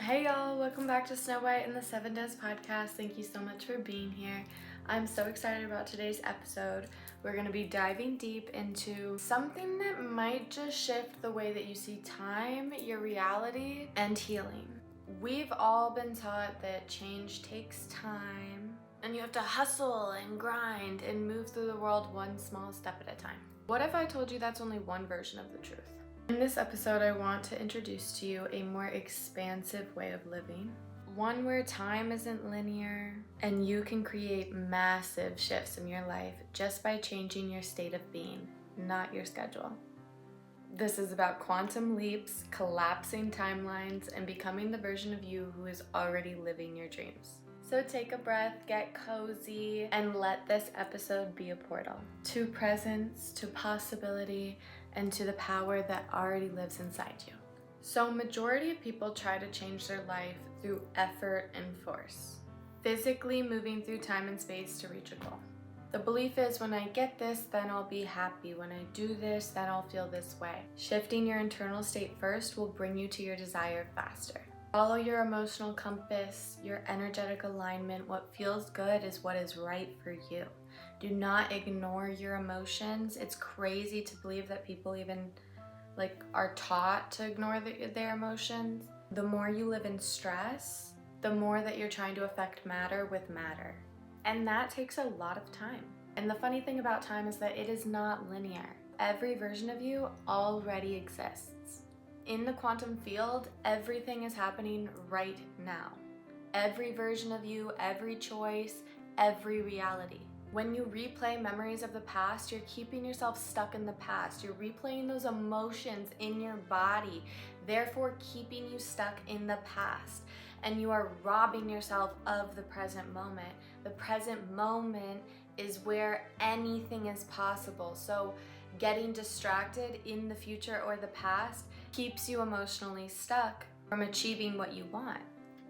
Hey y'all, welcome back to Snow White and the Seven Does podcast. Thank you so much for being here. I'm so excited about today's episode. We're going to be diving deep into something that might just shift the way that you see time, your reality, and healing. We've all been taught that change takes time and you have to hustle and grind and move through the world one small step at a time. What if I told you that's only one version of the truth? In this episode, I want to introduce to you a more expansive way of living, one where time isn't linear and you can create massive shifts in your life just by changing your state of being, not your schedule. This is about quantum leaps, collapsing timelines, and becoming the version of you who is already living your dreams. So take a breath, get cozy, and let this episode be a portal to presence, to possibility, and to the power that already lives inside you. So majority of people try to change their life through effort and force, physically moving through time and space to reach a goal. The belief is when I get this, then I'll be happy. When I do this, then I'll feel this way. Shifting your internal state first will bring you to your desire faster. Follow your emotional compass, your energetic alignment. What feels good is what is right for you. Do not ignore your emotions. It's crazy to believe that people even are taught to ignore their emotions. The more you live in stress, the more that you're trying to affect matter with matter. And that takes a lot of time. And the funny thing about time is that it is not linear. Every version of you already exists. In the quantum field, everything is happening right now. Every version of you, every choice, every reality. When you replay memories of the past, you're keeping yourself stuck in the past. You're replaying those emotions in your body, therefore keeping you stuck in the past. And you are robbing yourself of the present moment. The present moment is where anything is possible. So getting distracted in the future or the past keeps you emotionally stuck from achieving what you want.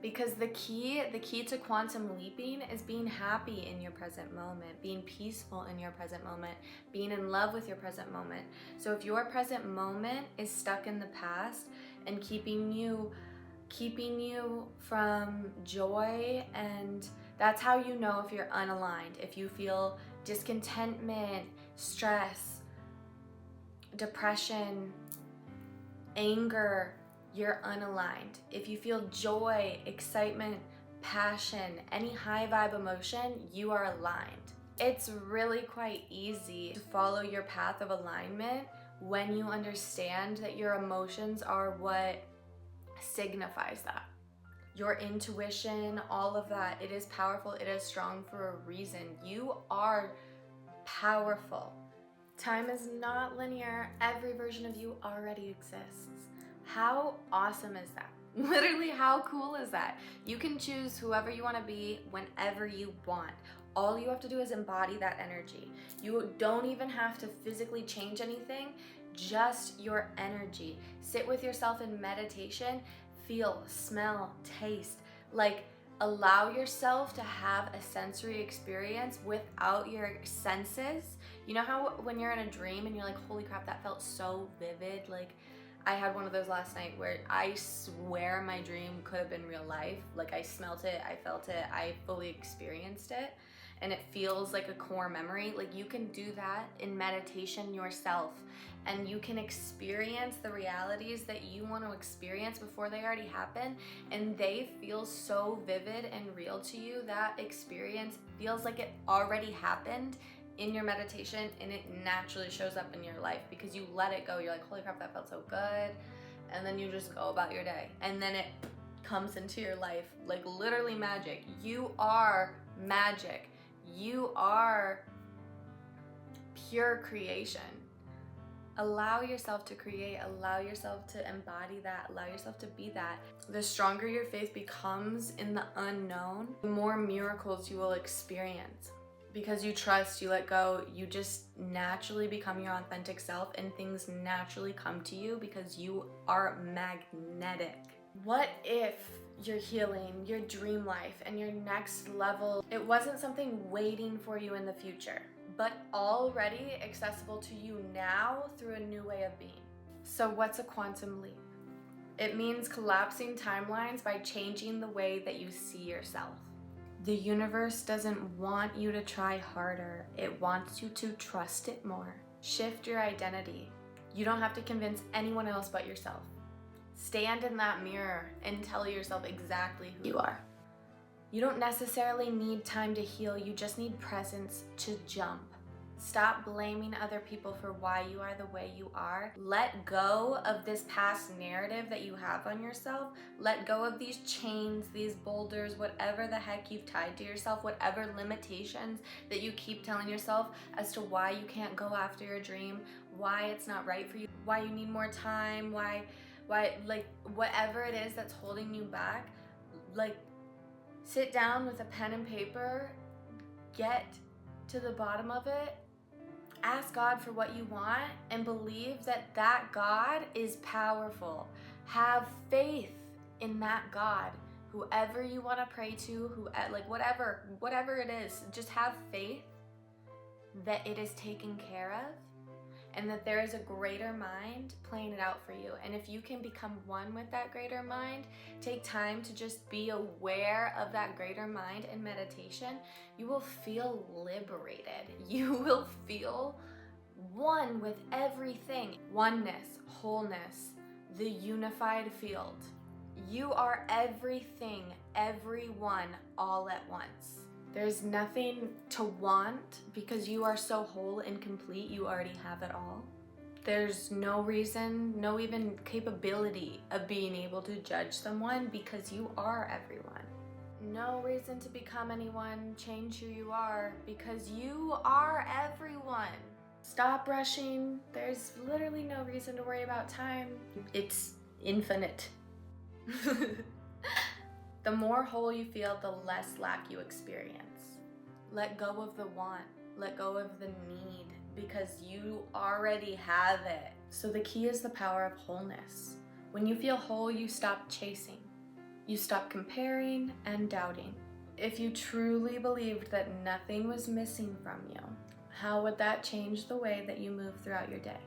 Because the key to quantum leaping is being happy in your present moment, being peaceful in your present moment, being in love with your present moment. So if your present moment is stuck in the past and keeping you from joy, and that's how you know if you're unaligned. If you feel discontentment, stress, depression, anger, you're unaligned. If you feel joy, excitement, passion, any high vibe emotion, you are aligned. It's really quite easy to follow your path of alignment when you understand that your emotions are what signifies that. Your intuition, all of that, it is powerful, it is strong for a reason. You are powerful. Time is not linear. Every version of you already exists. How awesome is that? Literally, how cool is that? You can choose whoever you want to be whenever you want. All you have to do is embody that energy. You don't even have to physically change anything, just your energy. Sit with yourself in meditation, feel, smell, taste. Allow yourself to have a sensory experience without your senses. You know how when you're in a dream and you're like, holy crap, that felt so vivid? I had one of those last night where I swear my dream could have been real life. I smelt it, I felt it, I fully experienced it, and it feels like a core memory. You can do that in meditation yourself, and you can experience the realities that you want to experience before they already happen, and they feel so vivid and real to you. That experience feels like it already happened in your meditation, and it naturally shows up in your life because you let it go. You're like, holy crap, that felt so good. And then you just go about your day. And then it comes into your life like literally magic. You are magic. You are pure creation. Allow yourself to create, allow yourself to embody that, allow yourself to be that. The stronger your faith becomes in the unknown, the more miracles you will experience. Because you trust, you let go, you just naturally become your authentic self, and things naturally come to you because you are magnetic. What if your healing, your dream life, and your next level, it wasn't something waiting for you in the future, but already accessible to you now through a new way of being? So what's a quantum leap? It means collapsing timelines by changing the way that you see yourself. The universe doesn't want you to try harder. It wants you to trust it more. Shift your identity. You don't have to convince anyone else but yourself. Stand in that mirror and tell yourself exactly who you are. You don't necessarily need time to heal. You just need presence to jump. Stop blaming other people for why you are the way you are. Let go of this past narrative that you have on yourself. Let go of these chains, these boulders, whatever the heck you've tied to yourself, whatever limitations that you keep telling yourself as to why you can't go after your dream, why it's not right for you, why you need more time, why like whatever it is that's holding you back. Like, sit down with a pen and paper, get to the bottom of it. Ask God for what you want and believe that that God is powerful. Have faith in that God. Whoever you want to pray to, whatever it is, just have faith that it is taken care of and that there is a greater mind playing it out for you. And if you can become one with that greater mind, take time to just be aware of that greater mind in meditation, you will feel liberated. You will feel one with everything. Oneness, wholeness, the unified field. You are everything, everyone, all at once. There's nothing to want because you are so whole and complete, you already have it all. There's no reason, no even capability of being able to judge someone because you are everyone. No reason to become anyone, change who you are because you are everyone. Stop rushing. There's literally no reason to worry about time. It's infinite. The more whole you feel, the less lack you experience. Let go of the want, let go of the need, because you already have it. So the key is the power of wholeness. When you feel whole, you stop chasing. You stop comparing and doubting. If you truly believed that nothing was missing from you, how would that change the way that you move throughout your day?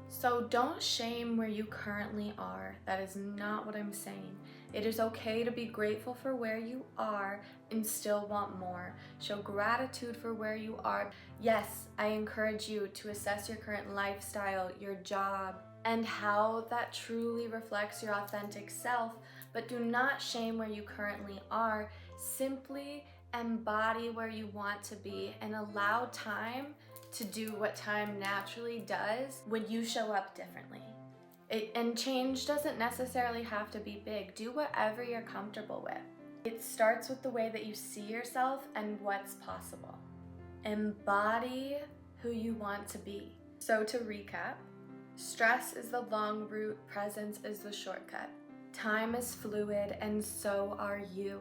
So don't shame where you currently are. That is not what I'm saying. It is okay to be grateful for where you are and still want more. Show gratitude for where you are. Yes, I encourage you to assess your current lifestyle, your job, and how that truly reflects your authentic self, but do not shame where you currently are. Simply embody where you want to be and allow time to do what time naturally does when you show up differently. And change doesn't necessarily have to be big. Do whatever you're comfortable with. It starts with the way that you see yourself and what's possible. Embody who you want to be. So to recap, stress is the long route, presence is the shortcut. Time is fluid and so are you.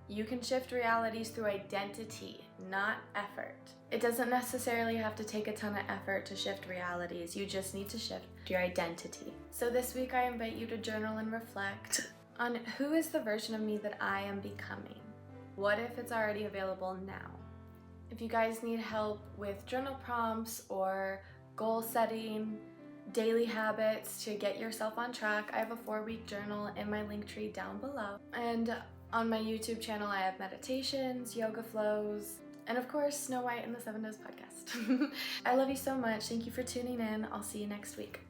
You can shift realities through identity, not effort. It doesn't necessarily have to take a ton of effort to shift realities. You just need to shift your identity. So this week I invite you to journal and reflect on who is the version of me that I am becoming. What if it's already available now? If you guys need help with journal prompts or goal setting, daily habits to get yourself on track, I have a 4-week journal in my link tree down below. And on my YouTube channel, I have meditations, yoga flows, and of course, Snow White and the 7 Does podcast. I love you so much. Thank you for tuning in. I'll see you next week.